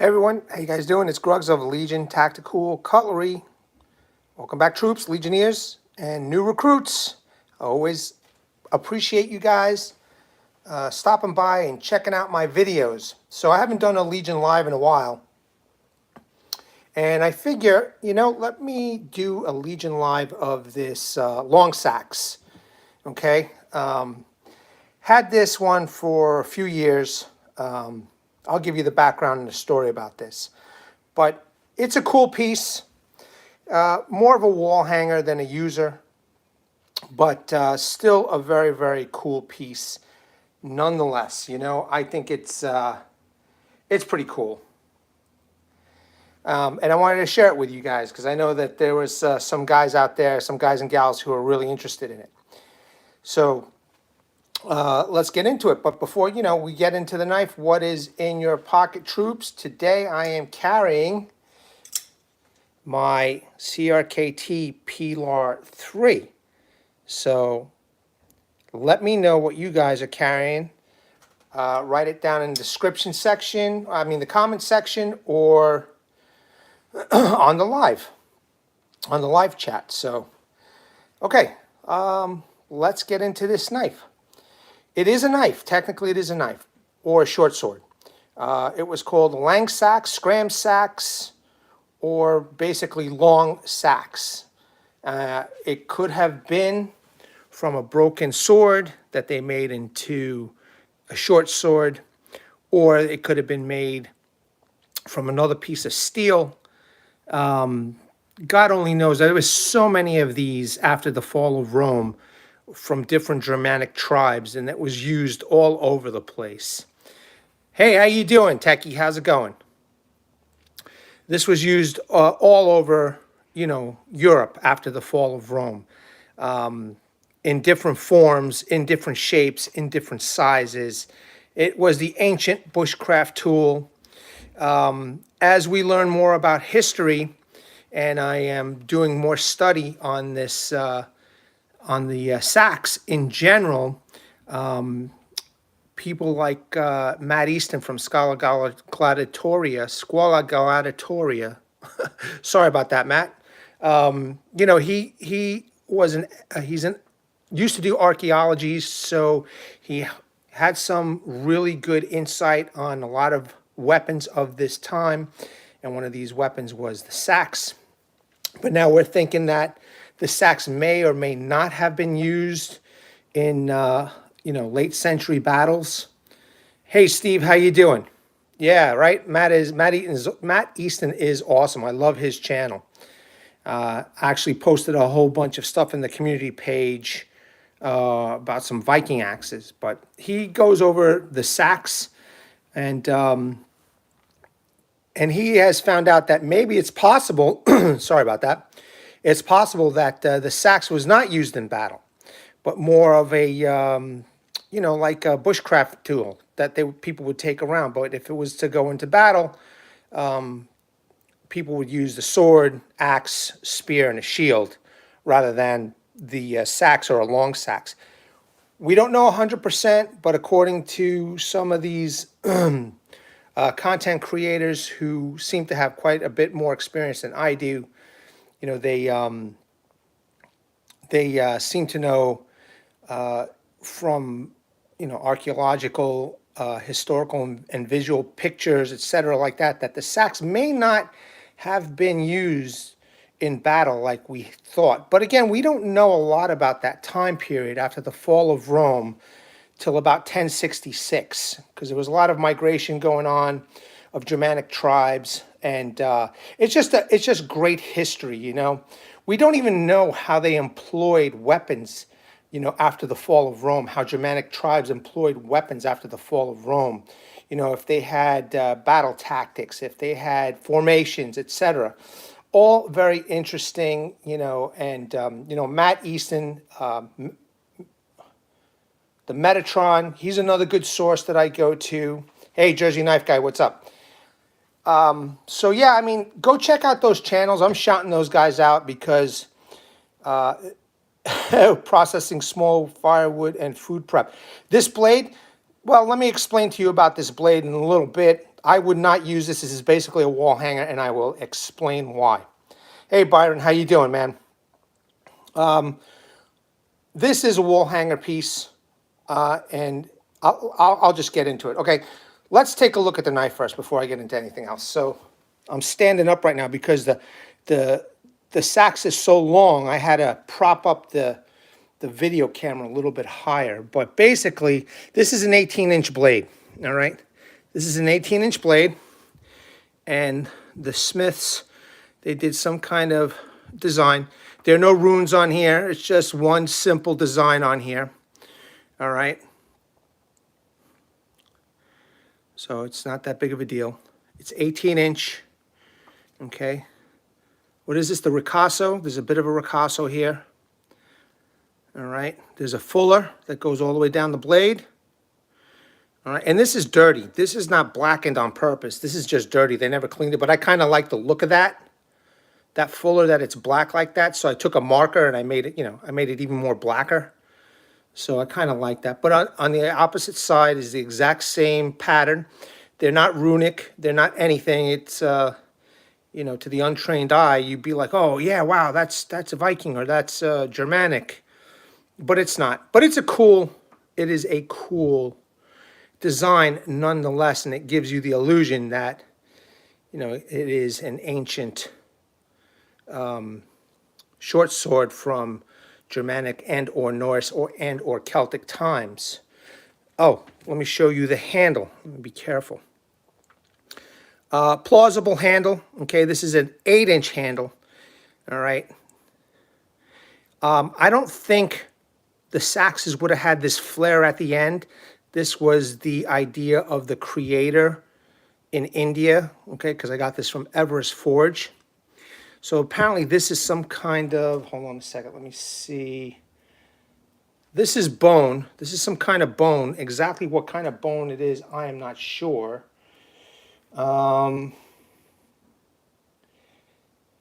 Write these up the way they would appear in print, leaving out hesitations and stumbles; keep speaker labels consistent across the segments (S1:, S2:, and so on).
S1: Hey everyone, how you guys doing? It's Gruggs of Legion Tactical Cutlery. Welcome back, troops, Legionnaires, and new recruits. I always appreciate you guys stopping by and checking out my videos. So I haven't done a Legion Live in a while. And I figure, let me do a Legion Live of this long Seax. Okay? Had this one for a few years. I'll give you the background and the story about this. But it's a cool piece. More of a wall hanger than a user. But still a very, very cool piece. Nonetheless, I think it's pretty cool. And I wanted to share it with you guys because I know that there was some guys out there, some guys and gals who are really interested in it. So let's get into it. But before, we get into the knife, what is in your pocket, troops? Today I am carrying my CRKT Pilar 3. So let me know what you guys are carrying. Write it down in the description section, the comment section, or on the live chat. So, okay, let's get into this knife. It is a knife. Technically, it is a knife or a short sword. It was called lang Seax, scram Seax, or basically long Seax. It could have been from a broken sword that they made into a short sword, or it could have been made from another piece of steel. God only knows. There was so many of these after the fall of Rome from different Germanic tribes, and it was used all over the place. Hey, how you doing, Techie? How's it going? This was used all over, Europe after the fall of Rome, in different forms, in different shapes, in different sizes. It was the ancient bushcraft tool. As we learn more about history, and I am doing more study on this, on the Seax in general, people like Matt Easton from Scuola Gladiatoria. Sorry about that, Matt. He was used to do archaeology, so he had some really good insight on a lot of weapons of this time, and one of these weapons was the Seax. But now we're thinking that the Seax may or may not have been used in late century battles. Hey Steve, how you doing? Yeah, right. Matt Easton is awesome. I love his channel. I actually posted a whole bunch of stuff in the community page about some Viking axes, but he goes over the Seax, and he has found out that maybe it's possible. Sorry about that. It's possible that the Seax was not used in battle, but more of a like a bushcraft tool that people would take around. But if it was to go into battle, people would use the sword, axe, spear, and a shield rather than the Seax or a long Seax. We don't know 100%, but according to some of these content creators who seem to have quite a bit more experience than I do, they seem to know from archaeological, historical, and visual pictures, etc., like that the Seax may not have been used in battle like we thought. But again, we don't know a lot about that time period after the fall of Rome till about 1066, because there was a lot of migration going on of Germanic tribes, and it's just great history. We don't even know how they employed weapons, after the fall of Rome, how Germanic tribes employed weapons after the fall of Rome. If they had battle tactics, if they had formations, etc. All very interesting, and Matt Easton, the Metatron, he's another good source that I go to. Hey, Jersey Knife Guy, what's up? So yeah, go check out those channels. I'm shouting those guys out because processing small firewood and food prep. This blade, well, let me explain to you about this blade in a little bit. I would not use this. This is basically a wall hanger, and I will explain why. Hey, Byron, how you doing, man? This is a wall hanger piece, and I'll just get into it. Okay, let's take a look at the knife first before I get into anything else. So I'm standing up right now because the Seax is so long. I had to prop up the video camera a little bit higher. But basically, this is an 18-inch blade. All right, this is an 18-inch blade, and the Smiths, they did some kind of design. There are no runes on here. It's just one simple design on here. All right. So it's not that big of a deal. It's 18-inch. Okay. What is this? The ricasso. There's a bit of a ricasso here. All right. There's a fuller that goes all the way down the blade. All right. And this is dirty. This is not blackened on purpose. This is just dirty. They never cleaned it, but I kind of like the look of that fuller, that it's black like that. So I took a marker and I made it, I made it even more blacker. So I kind of like that. But on the opposite side is the exact same pattern. They're not runic. They're not anything. It's, to the untrained eye, you'd be like, oh, yeah, wow, that's a Viking or that's Germanic. But it's not. But it is a cool design nonetheless. And it gives you the illusion that, it is an ancient short sword from Germanic and or Norse or Celtic times. Oh, let me show you the handle. Let me be careful. Plausible handle. Okay, this is an 8-inch handle. All right. I don't think the Seaxes would have had this flare at the end. This was the idea of the creator in India. Okay, because I got this from Everestforge. So apparently this is some kind of, hold on a second, let me see. This is bone. This is some kind of bone. Exactly what kind of bone it is, I am not sure. And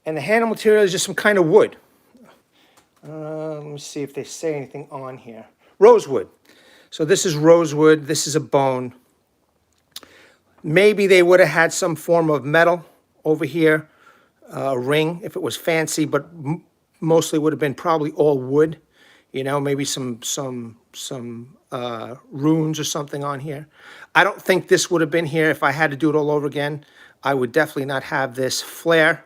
S1: the handle material is just some kind of wood. Let me see if they say anything on here. Rosewood. So this is rosewood. This is a bone. Maybe they would have had some form of metal over here. A ring if it was fancy, but mostly would have been probably all wood, maybe some runes or something on here. I don't think this would have been here. If I had to do it all over again, I would definitely not have this flare.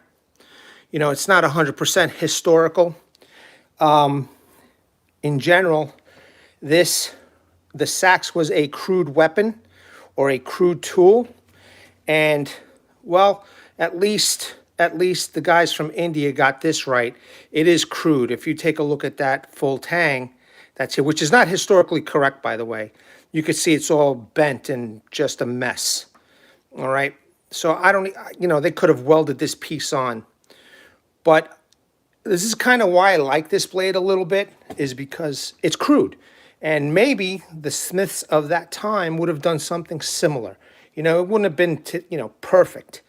S1: It's not 100% historical. In general, the Seax was a crude weapon or a crude tool, and well, at least the guys from India got this right. It is crude. If you take a look at that full tang, that's it, which is not historically correct, by the way. You can see it's all bent and just a mess. All right. So I don't, they could have welded this piece on. But this is kind of why I like this blade a little bit, is because it's crude. And maybe the Smiths of that time would have done something similar. It wouldn't have been, perfect.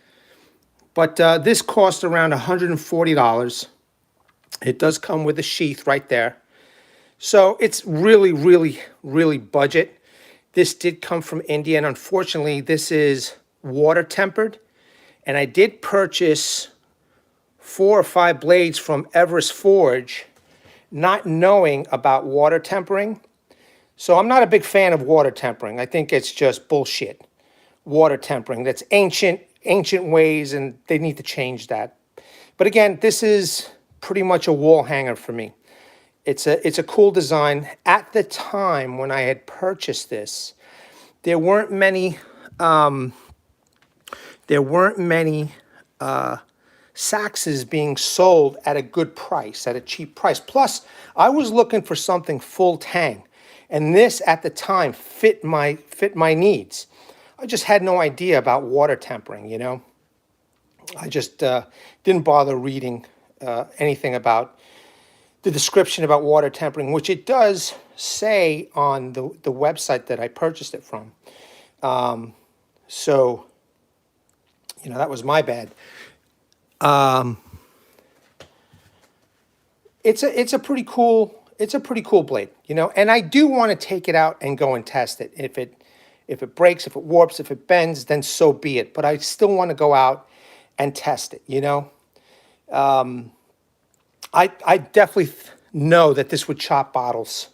S1: But this cost around $140. It does come with a sheath right there. So it's really, really, really budget. This did come from India, and unfortunately, this is water tempered. And I did purchase 4 or 5 blades from Everestforge, not knowing about water tempering. So I'm not a big fan of water tempering. I think it's just bullshit. Water tempering. That's ancient ways, and they need to change that. But again, this is pretty much a wall hanger for me. It's a cool design. At the time when I had purchased this, there weren't many Seaxes being sold at a good price, at a cheap price. Plus, I was looking for something full tang, and this at the time fit my needs. I just had no idea about water tempering, I just didn't bother reading anything about the description about water tempering, which it does say on the website that I purchased it from. So, that was my bad. It's a pretty cool blade, and I do want to take it out and go and test it If it breaks, if it warps, if it bends, then so be it. But I still want to go out and test it, you know? I definitely know that this would chop bottles.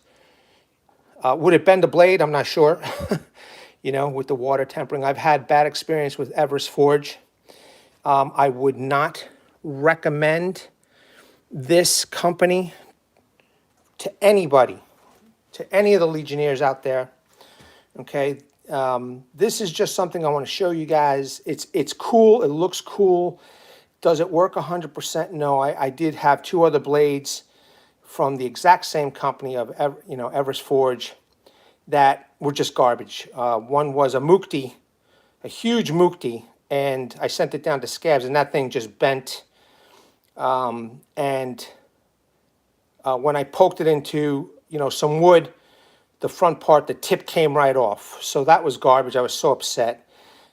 S1: Would it bend a blade? I'm not sure. You know, with the water tempering. I've had bad experience with Everestforge. I would not recommend this company to anybody, to any of the Legionnaires out there. Okay, this is just something I want to show you guys. It's cool. It looks cool. Does it work 100%? No. I did have 2 other blades from the exact same company of Everestforge that were just garbage. One was a Mukti, a huge Mukti, and I sent it down to Scabs, and that thing just bent. And when I poked it into some wood, the front part, the tip came right off. So that was garbage. I was so upset.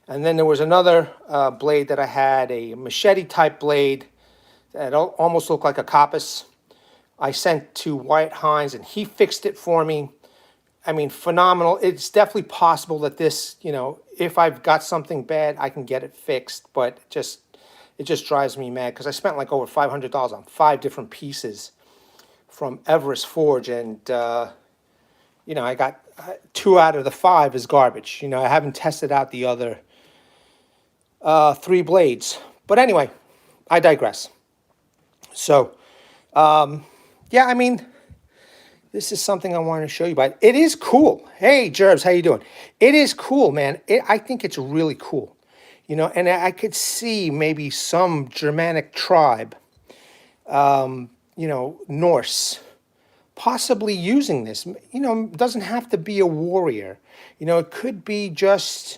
S1: And then there was another blade that I had, a machete type blade that almost looked like a coppice. I sent to Wyatt Hines, and he fixed it for me. I mean, phenomenal. It's definitely possible that this, if I've got something bad, I can get it fixed. But it just drives me mad because I spent like over $500 on 5 different pieces from Everestforge, and I got 2 out of the 5 is garbage. I haven't tested out the other 3 blades. But anyway, I digress. So, yeah, I mean, this is something I wanted to show you. But it is cool. Hey, Jerbs, how you doing? It is cool, man. I think it's really cool. And I could see maybe some Germanic tribe, Norse, possibly using this. It doesn't have to be a warrior. It could be just,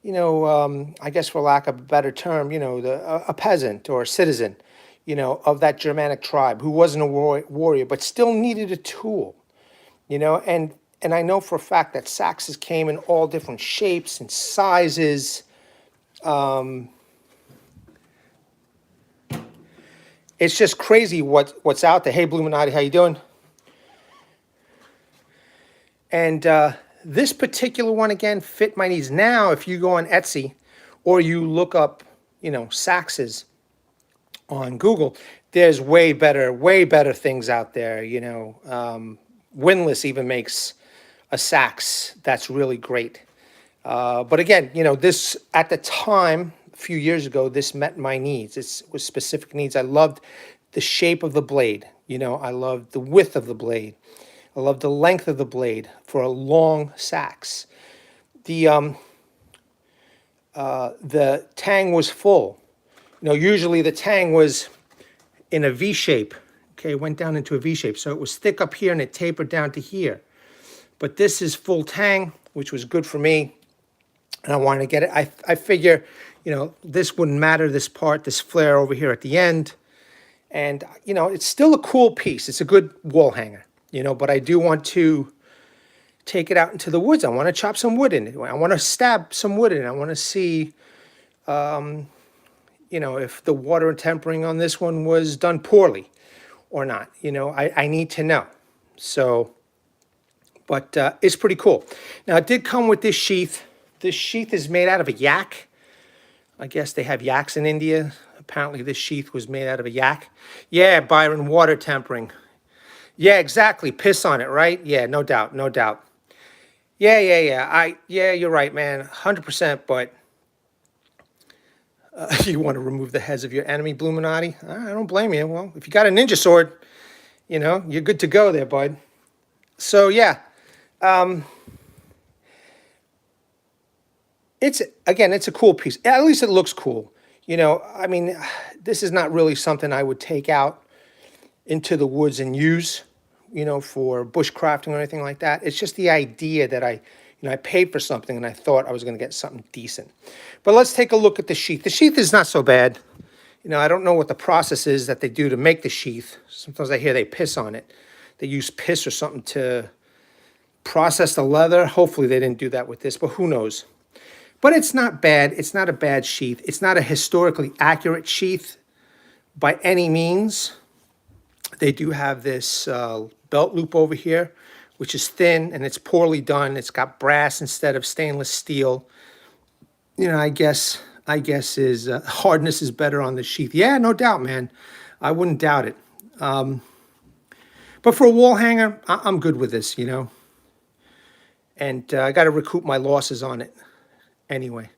S1: I guess for lack of a better term, a peasant or a citizen, of that Germanic tribe who wasn't a warrior but still needed a tool, and I know for a fact that Seaxes came in all different shapes and sizes. It's just crazy what's out there. Hey, Bluminati, how you doing? And this particular one, again, fit my needs. Now, if you go on Etsy or you look up, Seaxes on Google, there's way better things out there. Windlass even makes a Seax that's really great. But again, this at the time, a few years ago, this met my needs. It was specific needs. I loved the shape of the blade. I loved the width of the blade. I loved the length of the blade for a long Seax. The tang was full. Usually the tang was in a V shape. Okay, it went down into a V shape. So it was thick up here and it tapered down to here. But this is full tang, which was good for me. And I wanted to get it. I figure, this wouldn't matter, this part, this flare over here at the end. And, it's still a cool piece. It's a good wall hanger, but I do want to take it out into the woods. I want to chop some wood in it. I want to stab some wood in it. I want to see, if the water tempering on this one was done poorly or not. I need to know. So, but it's pretty cool. Now, it did come with this sheath. This sheath is made out of a yak. I guess they have yaks in India. Apparently this sheath was made out of a yak. Yeah, Byron, water tempering. Yeah, exactly. Piss on it, right? Yeah, no doubt, no doubt. Yeah. Yeah, you're right, man. 100%, but you want to remove the heads of your enemy, Bluminati? I don't blame you. Well, if you got a ninja sword, you're good to go there, bud. So, yeah. It's a cool piece. At least it looks cool. I mean, this is not really something I would take out into the woods and use, for bushcrafting or anything like that. It's just the idea that I paid for something and I thought I was going to get something decent. But let's take a look at the sheath. The sheath is not so bad. I don't know what the process is that they do to make the sheath. Sometimes I hear they piss on it. They use piss or something to process the leather. Hopefully they didn't do that with this, but who knows? But it's not bad. It's not a bad sheath. It's not a historically accurate sheath by any means. They do have this belt loop over here, which is thin and it's poorly done. It's got brass instead of stainless steel. You know, I guess is hardness is better on the sheath. Yeah, no doubt, man. I wouldn't doubt it. But for a wall hanger, I'm good with this, you know. And I got to recoup my losses on it anyway.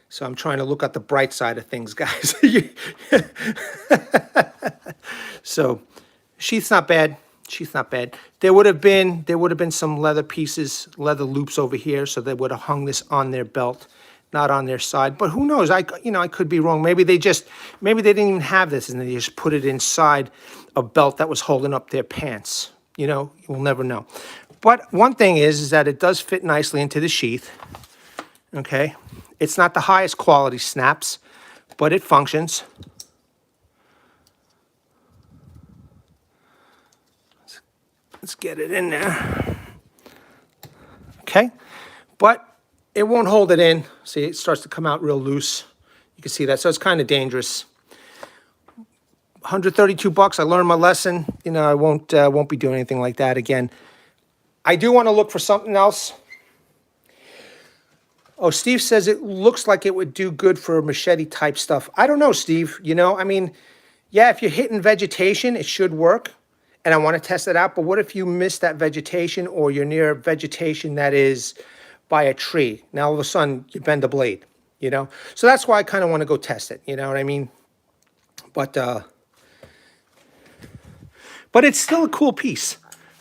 S1: So I'm trying to look at the bright side of things, guys. So sheath's not bad. Sheath's not bad. There would have been some leather pieces, leather loops over here, so they would have hung this on their belt, not on their side. But who knows? I could be wrong. Maybe they didn't even have this, and they just put it inside a belt that was holding up their pants. You know, you'll never know. But one thing is that it does fit nicely into the sheath. Okay, it's not the highest quality snaps, but it functions. Let's get it in there. Okay, but it won't hold it in. See, it starts to come out real loose. You can see that, so it's kind of dangerous. 132 bucks. I learned my lesson. You know, I won't be doing anything like that again. I do want to look for something else. Oh, Steve says it looks like it would do good for machete type stuff. I don't know, Steve. You know, I mean, yeah, if you're hitting vegetation, it should work. And I want to test it out. But what if you miss that vegetation, or you're near vegetation that is by a tree? Now all of a sudden you bend the blade, you know? So that's why I kind of want to go test it. You know what I mean? But it's still a cool piece.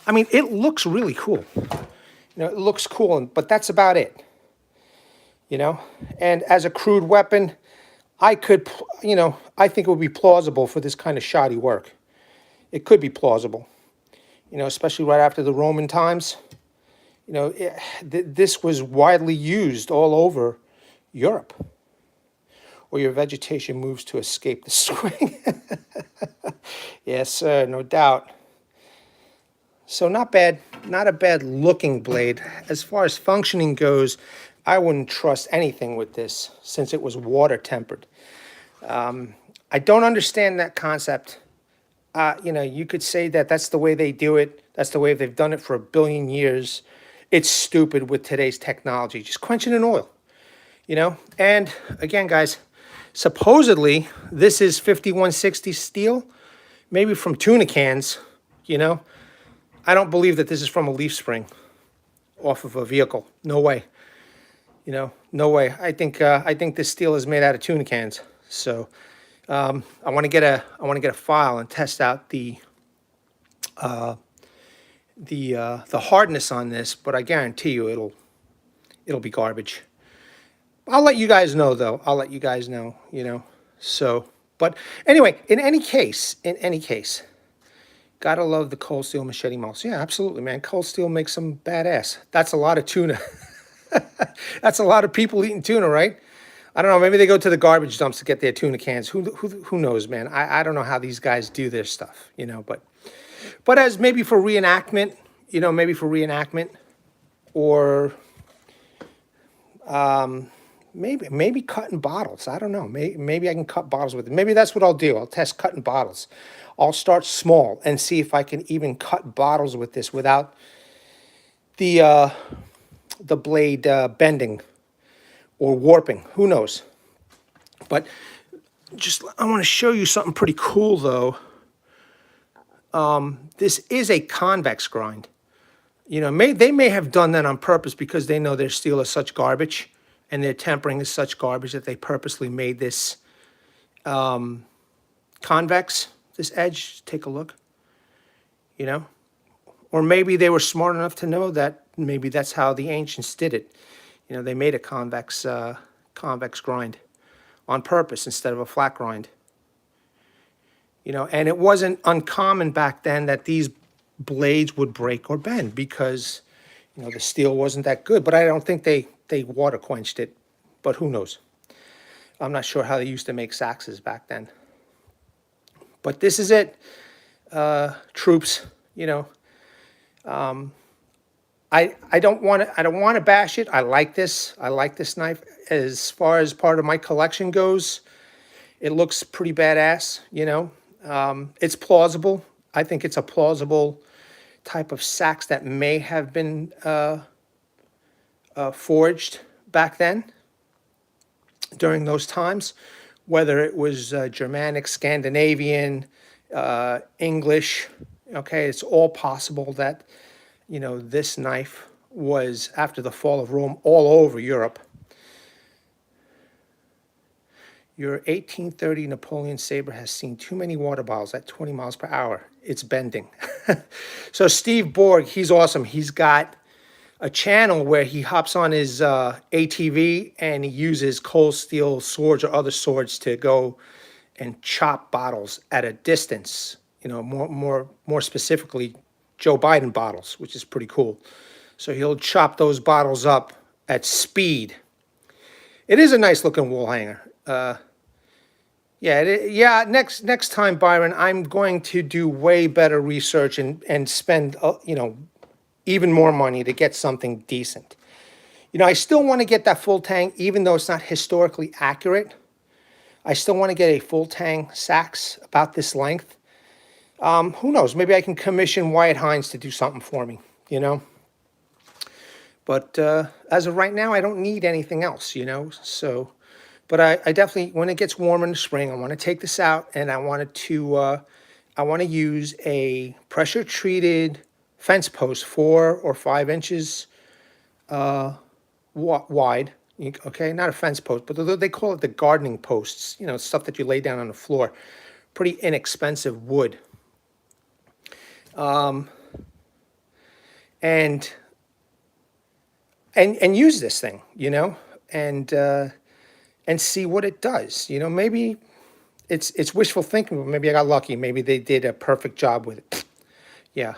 S1: I mean, it looks really cool. You know, it looks cool, but that's about it. You know, and as a crude weapon, I could, you know, I think it would be plausible for this kind of shoddy work. It could be plausible, you know, especially right after the Roman times. You know, this was widely used all over Europe, where your vegetation moves to escape the swing. Yes, sir, no doubt. So not bad, not a bad looking blade. As far as functioning goes, I wouldn't trust anything with this since it was water tempered. I don't understand that concept. You know, you could say that that's the way they do it. That's the way they've done it for 1 billion years. It's stupid with today's technology. Just quench it in oil, you know? And again, guys, supposedly this is 5160 steel, maybe from tuna cans, you know? I don't believe that this is from a leaf spring off of a vehicle. No way. You know, no way. I think this steel is made out of tuna cans. So I want to get a file and test out the hardness on this, but I guarantee you it'll be garbage. I'll let you guys know, though. I'll let you guys know. You know. So, but anyway, in any case, gotta love the cold steel machete models. Yeah, absolutely, man. Cold steel makes some badass. That's a lot of tuna. That's a lot of people eating tuna, right? I don't know. Maybe they go to the garbage dumps to get their tuna cans. Who knows, man? I don't know how these guys do their stuff, you know. But as maybe for reenactment, you know, or maybe cutting bottles. I don't know. Maybe I can cut bottles with it. Maybe that's what I'll do. I'll test cutting bottles. I'll start small and see if I can even cut bottles with this without the blade bending or warping. Who knows? But I want to show you something pretty cool, though. This is a convex grind. You know, they may have done that on purpose because they know their steel is such garbage and their tempering is such garbage that they purposely made this convex, this edge. Take a look. You know? Or maybe they were smart enough to know that maybe that's how the ancients did it. You know, they made a convex grind on purpose instead of a flat grind. You know, and it wasn't uncommon back then that these blades would break or bend because, you know, the steel wasn't that good. But I don't think they water quenched it. But who knows? I'm not sure how they used to make Seaxes back then. But this is it, troops. You know, I don't want to bash it. I like this. I like this knife. As far as part of my collection goes, it looks pretty badass. You know, it's plausible. I think it's a plausible type of sacks that may have been forged back then during those times, whether it was Germanic, Scandinavian, English. Okay, it's all possible that, you know, this knife was, after the fall of Rome, all over Europe. Your 1830 Napoleon saber has seen too many water bottles at 20 miles per hour. It's bending. So Steve Borg, he's awesome. He's got a channel where he hops on his ATV and he uses cold steel swords or other swords to go and chop bottles at a distance. You know, more specifically, Joe Biden bottles, which is pretty cool. So he'll chop those bottles up at speed. It is a nice looking wall hanger. Yeah. Next time, Byron, I'm going to do way better research and spend you know, even more money to get something decent. You know, I still want to get that full tang, even though it's not historically accurate. I still want to get a full tang Seax about this length. Who knows? Maybe I can commission Wyatt Hines to do something for me. You know. But as of right now, I don't need anything else. You know, so. But I definitely, when it gets warmer in the spring, I want to take this out and I want to use a pressure treated fence post 4 or 5 inches wide. Okay, not a fence post, but they call it the gardening posts. You know, stuff that you lay down on the floor. Pretty inexpensive wood. And use this thing, you know, and see what it does. You know, maybe it's wishful thinking, but maybe I got lucky. Maybe they did a perfect job with it. Yeah,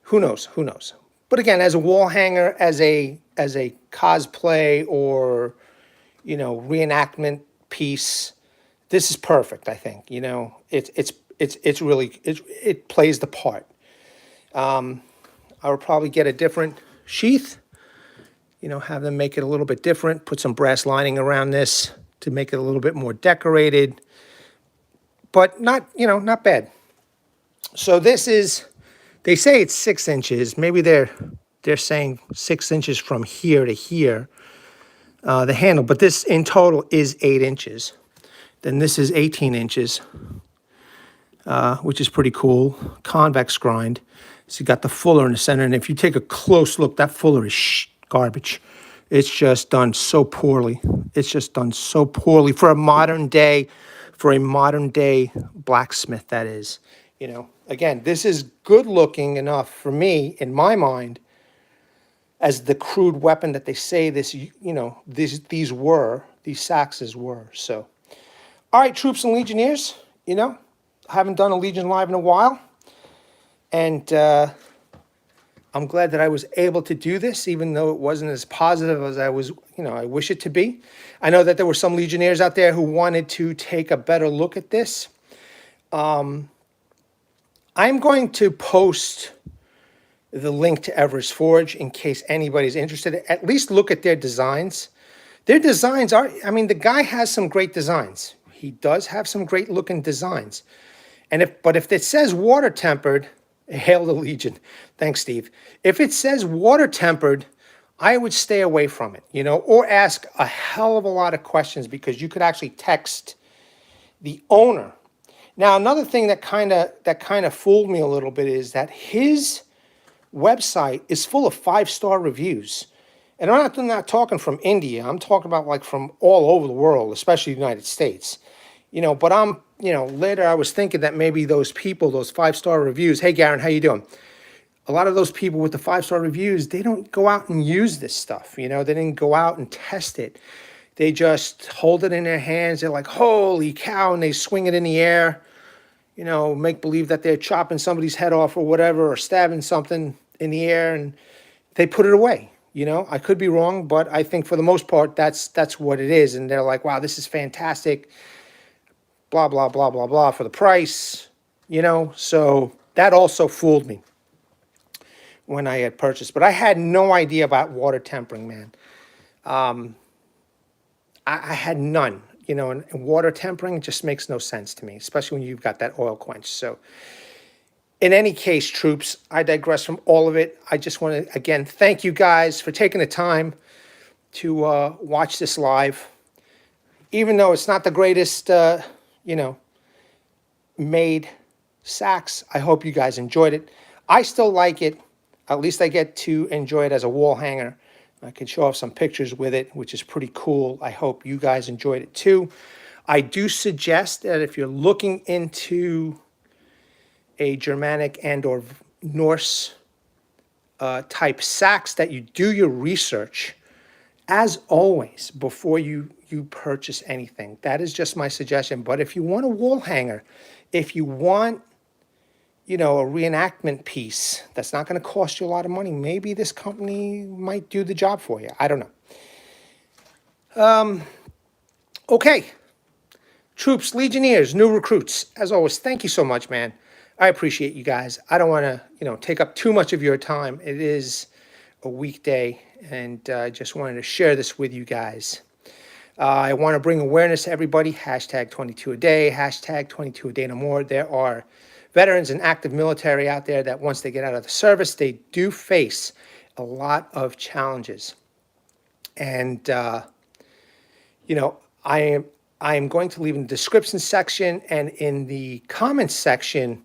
S1: who knows? Who knows? But again, as a wall hanger, as a cosplay or, you know, reenactment piece, this is perfect. I think, you know, it's really it plays the part. I would probably get a different sheath. You know, have them make it a little bit different, put some brass lining around this to make it a little bit more decorated, but not, you know, not bad. So this is, they say it's 6 inches. Maybe they're saying 6 inches from here to here, the handle, but this in total is 8 inches. Then this is 18 inches, which is pretty cool. Convex grind. So you got the fuller in the center, and if you take a close look, that fuller is garbage. It's just done so poorly. It's just done so poorly for a modern day blacksmith, that is. You know, again, this is good looking enough for me, in my mind, as the crude weapon that they say this, you know, these Saxes were. So, all right, troops and legionnaires, you know, I haven't done a Legion Live in a while. And I'm glad that I was able to do this, even though it wasn't as positive as I was, you know, I wish it to be. I know that there were some Legionnaires out there who wanted to take a better look at this. I'm going to post the link to Everestforge in case anybody's interested. At least look at their designs. Their designs are, I mean, the guy has some great designs. He does have some great looking designs. But if it says water tempered, hail the Legion. Thanks, Steve. If it says water tempered, I would stay away from it, you know, or ask a hell of a lot of questions, because you could actually text the owner. Now, another thing that kind of fooled me a little bit is that his website is full of 5-star reviews. And I'm not talking from India. I'm talking about like from all over the world, especially the United States. You know, but you know, later I was thinking that maybe those people, those 5-star reviews, hey, Garen, how you doing? A lot of those people with the 5-star reviews, they don't go out and use this stuff. You know, they didn't go out and test it. They just hold it in their hands. They're like, holy cow, and they swing it in the air. You know, make believe that they're chopping somebody's head off or whatever, or stabbing something in the air, and they put it away. You know, I could be wrong, but I think for the most part, that's what it is. And they're like, wow, this is fantastic. Blah, blah, blah, blah, blah for the price, you know. So that also fooled me when I had purchased. But I had no idea about water tempering, man. I had none, you know, and water tempering just makes no sense to me, especially when you've got that oil quench. So In any case, troops, I digress from all of it. I just want to, again, thank you guys for taking the time to watch this live. Even though it's not the greatest, you know, made Seax, I hope you guys enjoyed it. I still like it. At least I get to enjoy it as a wall hanger. I can show off some pictures with it, which is pretty cool. I hope you guys enjoyed it too. I do suggest that if you're looking into a Germanic and or Norse type Seax, that you do your research, as always, before you purchase anything. That is just my suggestion. But if you want a wall hanger, if you want, you know, a reenactment piece that's not going to cost you a lot of money, maybe this company might do the job for you. I don't know. Okay. Troops, Legionnaires, new recruits, as always, thank you so much, man. I appreciate you guys. I don't want to, you know, take up too much of your time. It is a weekday, and I just wanted to share this with you guys. I want to bring awareness to everybody. Hashtag 22 a day, hashtag 22 a day no more. There are veterans and active military out there that once they get out of the service, they do face a lot of challenges. And, you know, I am going to leave in the description section and in the comments section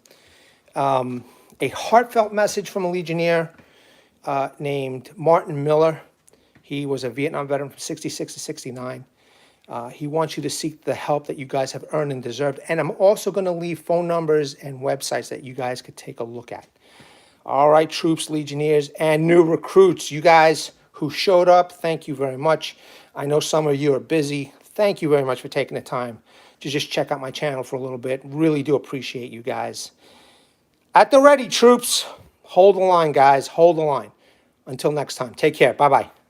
S1: a heartfelt message from a Legionnaire named Martin Miller. He was a Vietnam veteran from 66 to 69. He wants you to seek the help that you guys have earned and deserved. And I'm also going to leave phone numbers and websites that you guys could take a look at. All right, troops, Legionnaires, and new recruits. You guys who showed up, thank you very much. I know some of you are busy. Thank you very much for taking the time to just check out my channel for a little bit. Really do appreciate you guys. At the ready, troops. Hold the line, guys. Hold the line. Until next time, take care. Bye-bye.